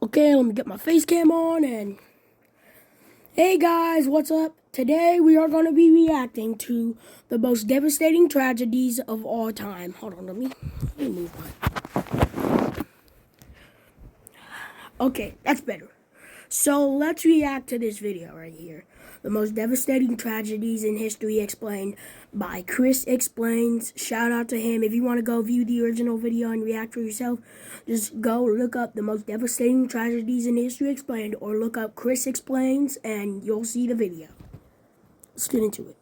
Okay, let me get my face cam on and hey guys, what's up? Today we are going to be reacting to the most devastating tragedies of all time. Hold on, let me move my... Okay, that's better. So let's react to this video right here. The most devastating tragedies in history explained by Chris Explains. Shout out to him. If you want to go view the original video and react for yourself, just go look up the most devastating tragedies in history explained or look up Chris Explains and you'll see the video. Let's get into it.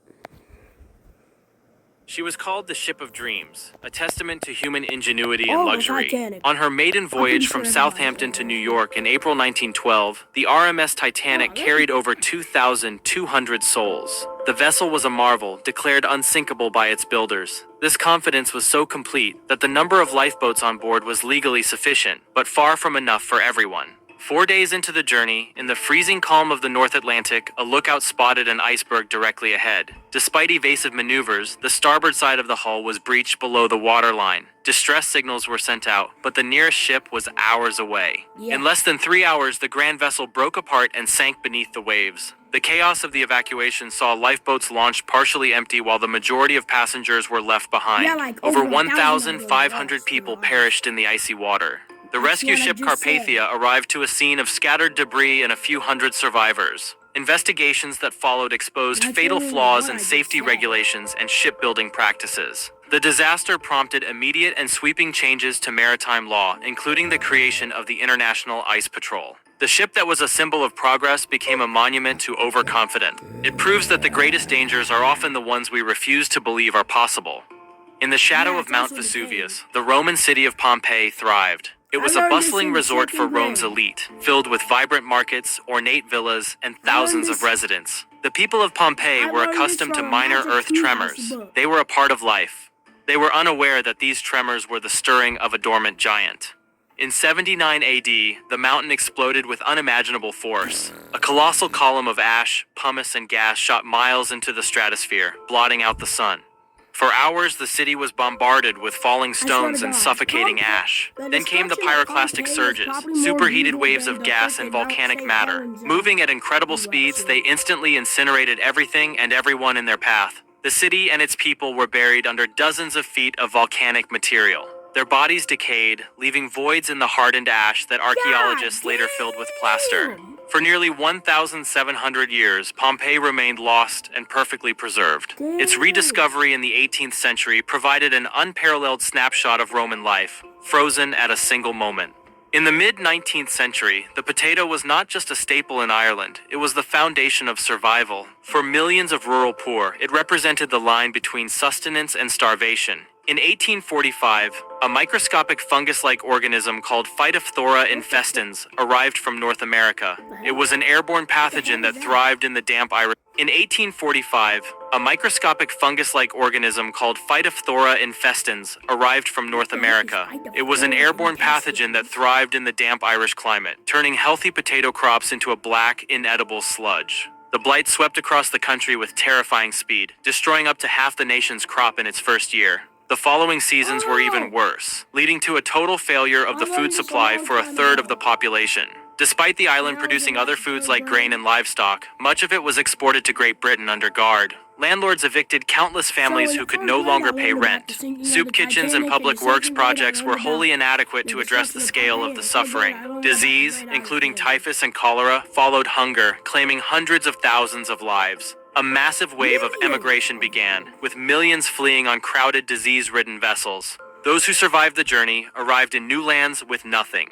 She was called the Ship of Dreams, a testament to human ingenuity and luxury. Titanic. On her maiden voyage from Southampton to New York in April 1912, the RMS Titanic carried over 2,200 souls. The vessel was a marvel, declared unsinkable by its builders. This confidence was so complete that the number of lifeboats on board was legally sufficient, but far from enough for everyone. 4 days into the journey, in the freezing calm of the North Atlantic, a lookout spotted an iceberg directly ahead. Despite evasive maneuvers, the starboard side of the hull was breached below the waterline. Distress signals were sent out, but the nearest ship was hours away. In less than 3 hours, the grand vessel broke apart and sank beneath the waves. The chaos of the evacuation saw lifeboats launched partially empty while the majority of passengers were left behind. Over 1,500 people perished in the icy water. The rescue ship Carpathia arrived to a scene of scattered debris and a few hundred survivors. Investigations that followed exposed fatal flaws in safety regulations and shipbuilding practices. The disaster prompted immediate and sweeping changes to maritime law, including the creation of the International Ice Patrol. The ship that was a symbol of progress became a monument to overconfidence. It proves that the greatest dangers are often the ones we refuse to believe are possible. In the shadow of Mount Vesuvius, the Roman city of Pompeii thrived. It was a bustling resort for Rome's elite, filled with vibrant markets, ornate villas, and thousands of residents. The people of Pompeii were accustomed to minor earth tremors. They were a part of life. They were unaware that these tremors were the stirring of a dormant giant. In 79 AD, the mountain exploded with unimaginable force. A colossal column of ash, pumice, and gas shot miles into the stratosphere, blotting out the sun. For hours, the city was bombarded with falling stones and suffocating ash. Then came the pyroclastic surges, superheated waves of gas and volcanic matter. Moving at incredible speeds, they instantly incinerated everything and everyone in their path. The city and its people were buried under dozens of feet of volcanic material. Their bodies decayed, leaving voids in the hardened ash that archaeologists later filled with plaster. For nearly 1,700 years, Pompeii remained lost and perfectly preserved. Its rediscovery in the 18th century provided an unparalleled snapshot of Roman life, frozen at a single moment. In the mid-19th century, the potato was not just a staple in Ireland, it was the foundation of survival. For millions of rural poor, it represented the line between sustenance and starvation. In 1845, a microscopic fungus-like organism called Phytophthora infestans arrived from North America. It was an airborne pathogen that thrived in the damp Irish. In 1845, a microscopic fungus-like organism called Phytophthora infestans arrived from North America. It was an airborne pathogen that thrived in the damp Irish climate, turning healthy potato crops into a black, inedible sludge. The blight swept across the country with terrifying speed, destroying up to half the nation's crop in its first year. The following seasons were even worse, leading to a total failure of the food supply for a third of the population. Despite the island producing other foods like grain and livestock, much of it was exported to Great Britain under guard. Landlords evicted countless families who could no longer pay rent. Soup kitchens and public works projects were wholly inadequate to address the scale of the suffering. Disease, including typhus and cholera, followed hunger, claiming hundreds of thousands of lives. A massive wave of emigration began, with millions fleeing on crowded, disease-ridden vessels. Those who survived the journey arrived in new lands with nothing.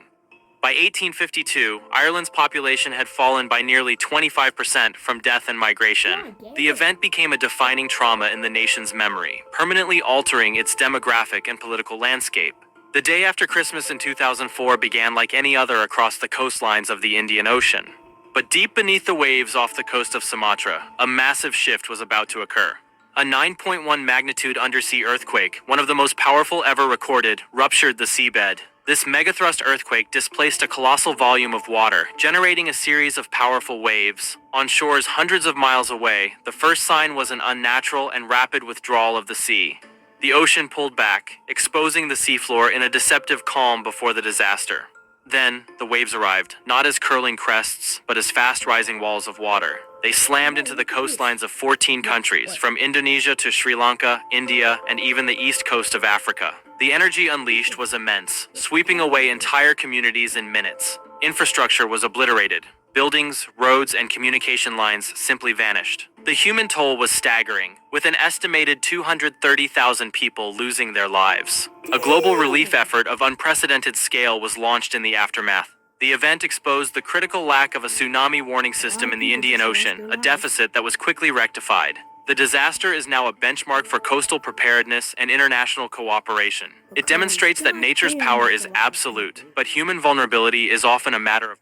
By 1852, Ireland's population had fallen by nearly 25% from death and migration. The event became a defining trauma in the nation's memory, permanently altering its demographic and political landscape. The day after Christmas in 2004 began like any other across the coastlines of the Indian Ocean. But deep beneath the waves off the coast of Sumatra, a massive shift was about to occur. A 9.1 magnitude undersea earthquake, one of the most powerful ever recorded, ruptured the seabed. This megathrust earthquake displaced a colossal volume of water, generating a series of powerful waves. On shores hundreds of miles away, the first sign was an unnatural and rapid withdrawal of the sea. The ocean pulled back, exposing the seafloor in a deceptive calm before the disaster. Then, the waves arrived, not as curling crests, but as fast-rising walls of water. They slammed into the coastlines of 14 countries, from Indonesia to Sri Lanka, India, and even the east coast of Africa. The energy unleashed was immense, sweeping away entire communities in minutes. Infrastructure was obliterated. Buildings, roads, and communication lines simply vanished. The human toll was staggering, with an estimated 230,000 people losing their lives. A global relief effort of unprecedented scale was launched in the aftermath. The event exposed the critical lack of a tsunami warning system in the Indian Ocean, a deficit that was quickly rectified. The disaster is now a benchmark for coastal preparedness and international cooperation. It demonstrates that nature's power is absolute, but human vulnerability is often a matter of.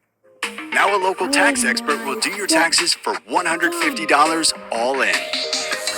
Now a local tax expert will do your taxes for $150 all in.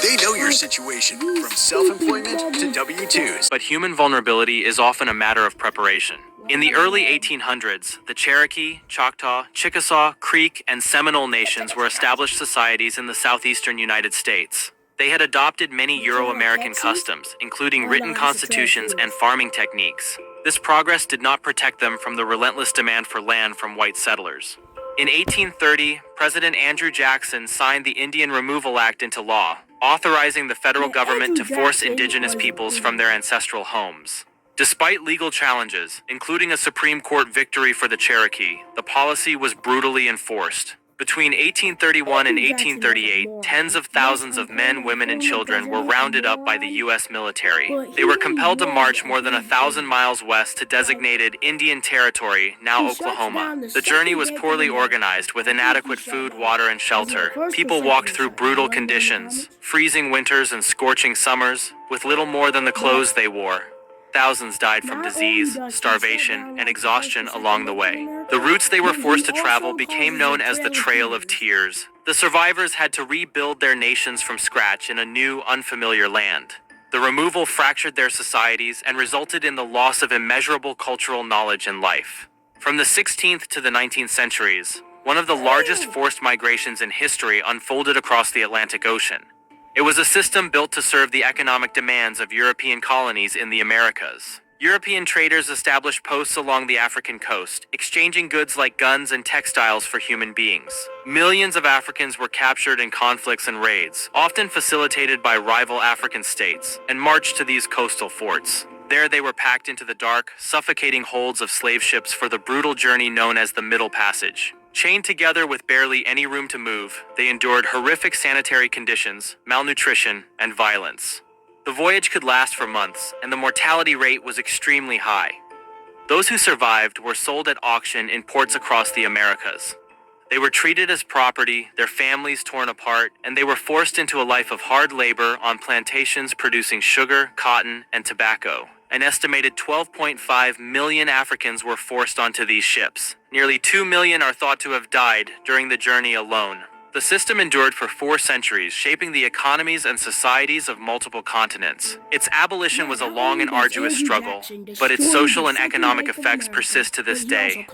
They know your situation, from self-employment to W-2s. But human vulnerability is often a matter of preparation. In the early 1800s, the Cherokee, Choctaw, Chickasaw, Creek, and Seminole nations were established societies in the southeastern United States. They had adopted many Euro-American customs, including written constitutions and farming techniques. This progress did not protect them from the relentless demand for land from white settlers. In 1830, President Andrew Jackson signed the Indian Removal Act into law, authorizing the federal government to force indigenous peoples from their ancestral homes. Despite legal challenges, including a Supreme Court victory for the Cherokee, the policy was brutally enforced. Between 1831 and 1838, tens of thousands of men, women, and children were rounded up by the U.S. military. They were compelled to march more than 1,000 miles west to designated Indian Territory, now Oklahoma. The journey was poorly organized, with inadequate food, water, and shelter. People walked through brutal conditions, freezing winters and scorching summers, with little more than the clothes they wore. Thousands died from disease, starvation, and exhaustion along the way. The routes they were forced to travel became known as the Trail of Tears. The survivors had to rebuild their nations from scratch in a new, unfamiliar land. The removal fractured their societies and resulted in the loss of immeasurable cultural knowledge and life. From the 16th to the 19th centuries, one of the largest forced migrations in history unfolded across the Atlantic Ocean. It was a system built to serve the economic demands of European colonies in the Americas. European traders established posts along the African coast, exchanging goods like guns and textiles for human beings. Millions of Africans were captured in conflicts and raids, often facilitated by rival African states, and marched to these coastal forts. There they were packed into the dark, suffocating holds of slave ships for the brutal journey known as the Middle Passage. Chained together with barely any room to move, they endured horrific sanitary conditions, malnutrition, and violence. The voyage could last for months, and the mortality rate was extremely high. Those who survived were sold at auction in ports across the Americas. They were treated as property, their families torn apart, and they were forced into a life of hard labor on plantations producing sugar, cotton, and tobacco. An estimated 12.5 million Africans were forced onto these ships. Nearly 2 million are thought to have died during the journey alone. The system endured for 4 centuries, shaping the economies and societies of multiple continents. Its abolition was a long and arduous struggle, but its social and economic effects persist to this day.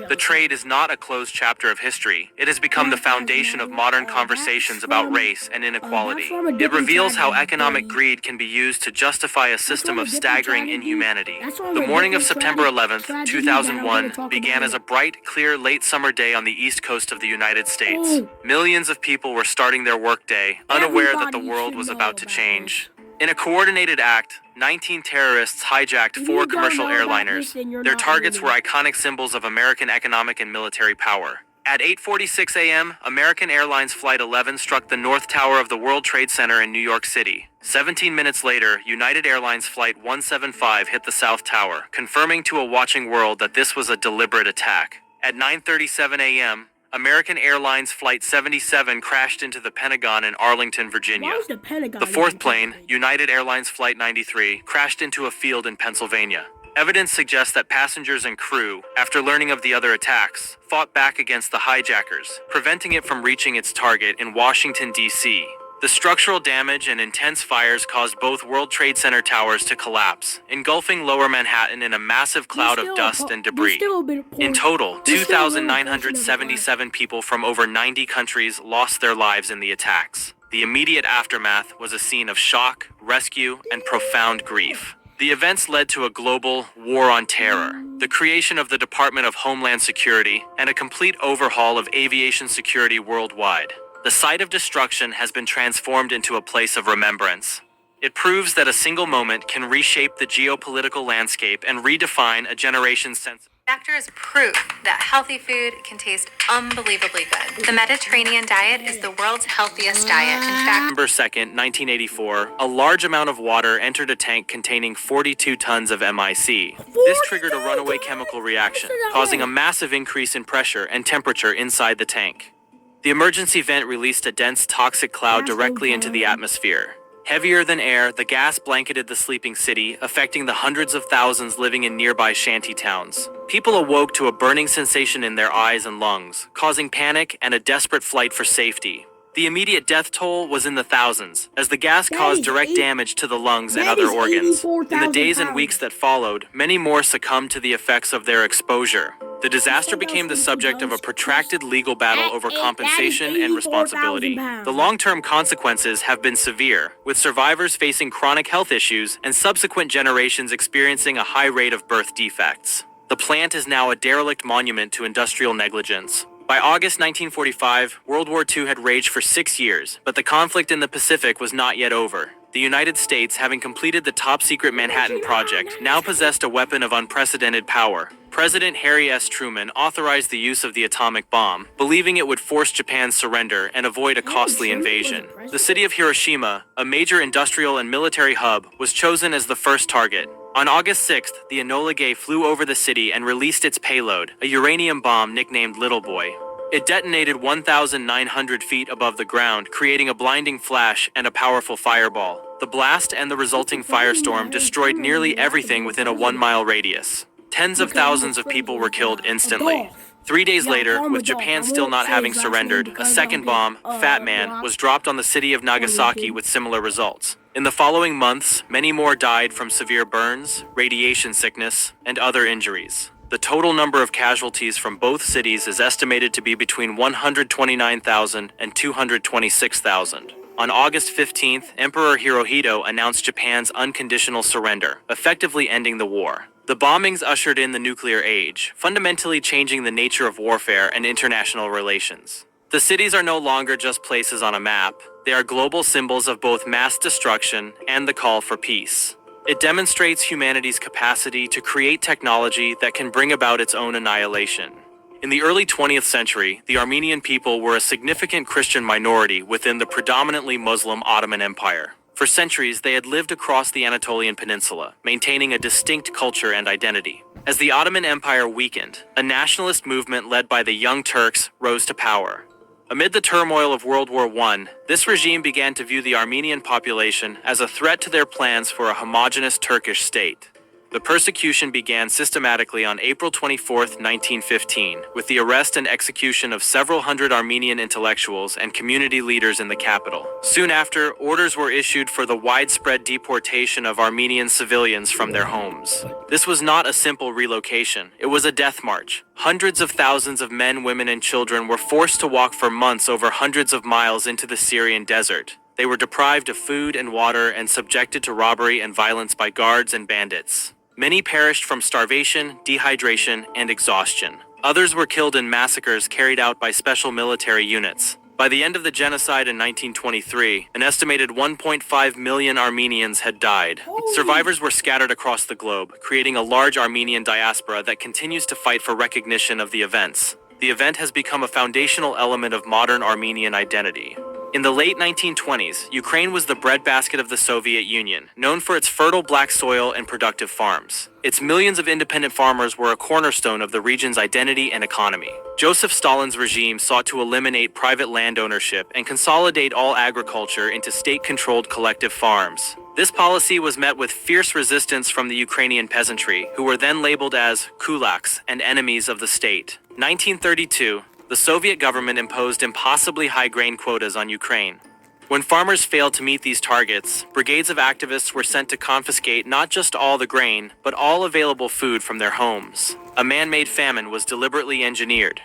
The trade is not a closed chapter of history. It has become the foundation of modern conversations about race and inequality. It reveals how economic greed can be used to justify a system of staggering inhumanity. The morning of September 11th, 2001, began as a bright, clear, late summer day on the east coast of the United States. Millions of people were starting their workday, unaware that the world was about to change. In a coordinated act, 19 terrorists hijacked 4 commercial airliners. Their targets were iconic symbols of American economic and military power. At 8:46 a.m., American Airlines Flight 11 struck the North Tower of the World Trade Center in New York City. 17 minutes later, United Airlines Flight 175 hit the South Tower, confirming to a watching world that this was a deliberate attack. At 9:37 a.m., American Airlines Flight 77 crashed into the Pentagon in Arlington, Virginia. The 4th plane, United Airlines Flight 93, crashed into a field in Pennsylvania. Evidence suggests that passengers and crew, after learning of the other attacks, fought back against the hijackers, preventing it from reaching its target in Washington, D.C. The structural damage and intense fires caused both World Trade Center towers to collapse, engulfing lower Manhattan in a massive cloud of dust and debris. In total, 2,977 people from over 90 countries lost their lives in the attacks. The immediate aftermath was a scene of shock, rescue, and profound grief. The events led to a global war on terror, the creation of the Department of Homeland Security, and a complete overhaul of aviation security worldwide. The site of destruction has been transformed into a place of remembrance. It proves that a single moment can reshape the geopolitical landscape and redefine a generation's sense. Factor is proof that healthy food can taste unbelievably good. The Mediterranean diet is the world's healthiest diet. In fact, November 2nd, 1984, a large amount of water entered a tank containing 42 tons of MIC. This triggered a runaway chemical reaction, causing a massive increase in pressure and temperature inside the tank. The emergency vent released a dense toxic cloud directly into the atmosphere. Heavier than air, the gas blanketed the sleeping city, affecting the hundreds of thousands living in nearby shanty towns. People awoke to a burning sensation in their eyes and lungs, causing panic and a desperate flight for safety. The immediate death toll was in the thousands, as the gas caused direct damage to the lungs and other organs. In the days and weeks that followed, many more succumbed to the effects of their exposure. The disaster became the subject of a protracted legal battle over compensation and responsibility. The long-term consequences have been severe, with survivors facing chronic health issues and subsequent generations experiencing a high rate of birth defects. The plant is now a derelict monument to industrial negligence. By August 1945, World War II had raged for 6 years, but the conflict in the Pacific was not yet over. The United States, having completed the top-secret Manhattan Project, now possessed a weapon of unprecedented power. President Harry S. Truman authorized the use of the atomic bomb, believing it would force Japan's surrender and avoid a costly invasion. The city of Hiroshima, a major industrial and military hub, was chosen as the first target. On August 6th, the Enola Gay flew over the city and released its payload, a uranium bomb nicknamed Little Boy. It detonated 1,900 feet above the ground, creating a blinding flash and a powerful fireball. The blast and the resulting firestorm destroyed nearly everything within a 1-mile radius. Tens of thousands of people were killed instantly. 3 days later, with Japan still not having surrendered, a second bomb, Fat Man, was dropped on the city of Nagasaki with similar results. In the following months, many more died from severe burns, radiation sickness, and other injuries. The total number of casualties from both cities is estimated to be between 129,000 and 226,000. On August 15th, Emperor Hirohito announced Japan's unconditional surrender, effectively ending the war. The bombings ushered in the nuclear age, fundamentally changing the nature of warfare and international relations. The cities are no longer just places on a map. They are global symbols of both mass destruction and the call for peace. It demonstrates humanity's capacity to create technology that can bring about its own annihilation. In the early 20th century, the Armenian people were a significant Christian minority within the predominantly Muslim Ottoman Empire. For centuries, they had lived across the Anatolian Peninsula, maintaining a distinct culture and identity. As the Ottoman Empire weakened, a nationalist movement led by the Young Turks rose to power. Amid the turmoil of World War I, this regime began to view the Armenian population as a threat to their plans for a homogeneous Turkish state. The persecution began systematically on April 24, 1915, with the arrest and execution of several hundred Armenian intellectuals and community leaders in the capital. Soon after, orders were issued for the widespread deportation of Armenian civilians from their homes. This was not a simple relocation, it was a death march. Hundreds of thousands of men, women, and children were forced to walk for months over hundreds of miles into the Syrian desert. They were deprived of food and water and subjected to robbery and violence by guards and bandits. Many perished from starvation, dehydration, and exhaustion. Others were killed in massacres carried out by special military units. By the end of the genocide in 1923, an estimated 1.5 million Armenians had died. Survivors were scattered across the globe, creating a large Armenian diaspora that continues to fight for recognition of the events. The event has become a foundational element of modern Armenian identity. In the late 1920s, Ukraine was the breadbasket of the Soviet Union, known for its fertile black soil and productive farms. Its millions of independent farmers were a cornerstone of the region's identity and economy. Joseph Stalin's regime sought to eliminate private land ownership and consolidate all agriculture into state-controlled collective farms. This policy was met with fierce resistance from the Ukrainian peasantry, who were then labeled as kulaks and enemies of the state. 1932, the Soviet government imposed impossibly high grain quotas on Ukraine. When farmers failed to meet these targets, brigades of activists were sent to confiscate not just all the grain, but all available food from their homes. A man-made famine was deliberately engineered.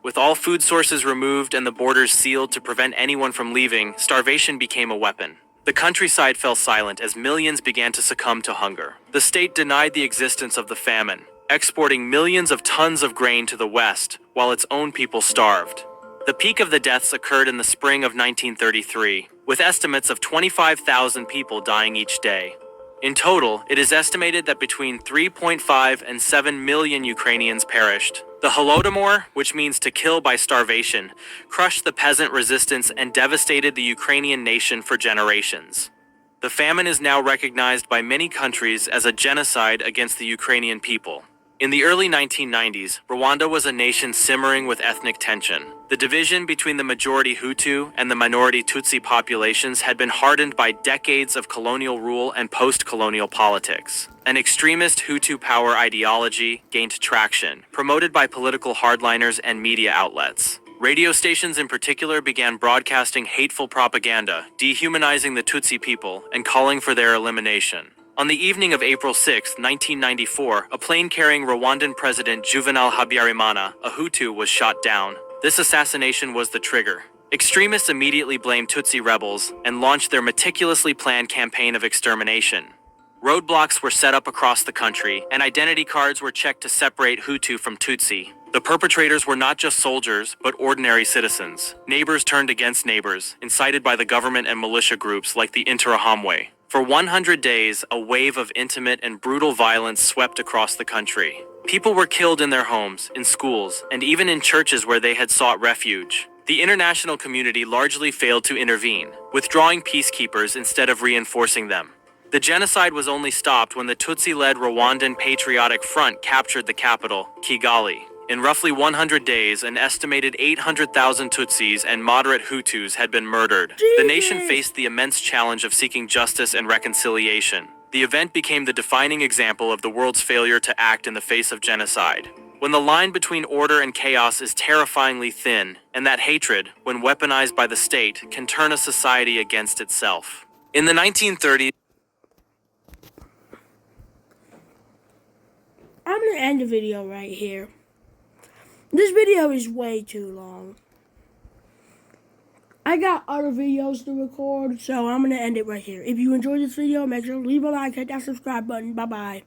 With all food sources removed and the borders sealed to prevent anyone from leaving, starvation became a weapon. The countryside fell silent as millions began to succumb to hunger. The state denied the existence of the famine, exporting millions of tons of grain to the West, while its own people starved. The peak of the deaths occurred in the spring of 1933, with estimates of 25,000 people dying each day. In total, it is estimated that between 3.5 and 7 million Ukrainians perished. The Holodomor, which means to kill by starvation, crushed the peasant resistance and devastated the Ukrainian nation for generations. The famine is now recognized by many countries as a genocide against the Ukrainian people. In the early 1990s, Rwanda was a nation simmering with ethnic tension. The division between the majority Hutu and the minority Tutsi populations had been hardened by decades of colonial rule and post-colonial politics. An extremist Hutu power ideology gained traction, promoted by political hardliners and media outlets. Radio stations in particular began broadcasting hateful propaganda, dehumanizing the Tutsi people and calling for their elimination. On the evening of April 6, 1994, a plane carrying Rwandan President Juvenal Habyarimana, a Hutu, was shot down. This assassination was the trigger. Extremists immediately blamed Tutsi rebels and launched their meticulously planned campaign of extermination. Roadblocks were set up across the country, and identity cards were checked to separate Hutu from Tutsi. The perpetrators were not just soldiers, but ordinary citizens. Neighbors turned against neighbors, incited by the government and militia groups like the Interahamwe. For 100 days, a wave of intimate and brutal violence swept across the country. People were killed in their homes, in schools, and even in churches where they had sought refuge. The international community largely failed to intervene, withdrawing peacekeepers instead of reinforcing them. The genocide was only stopped when the Tutsi-led Rwandan Patriotic Front captured the capital, Kigali. In roughly 100 days, an estimated 800,000 Tutsis and moderate Hutus had been murdered. The nation faced the immense challenge of seeking justice and reconciliation. The event became the defining example of the world's failure to act in the face of genocide. When the line between order and chaos is terrifyingly thin, and that hatred, when weaponized by the state, can turn a society against itself. In the 1930s, I'm gonna end the video right here. This video is way too long. I got other videos to record, so I'm gonna end it right here. If you enjoyed this video, make sure to leave a like, hit that subscribe button. Bye-bye.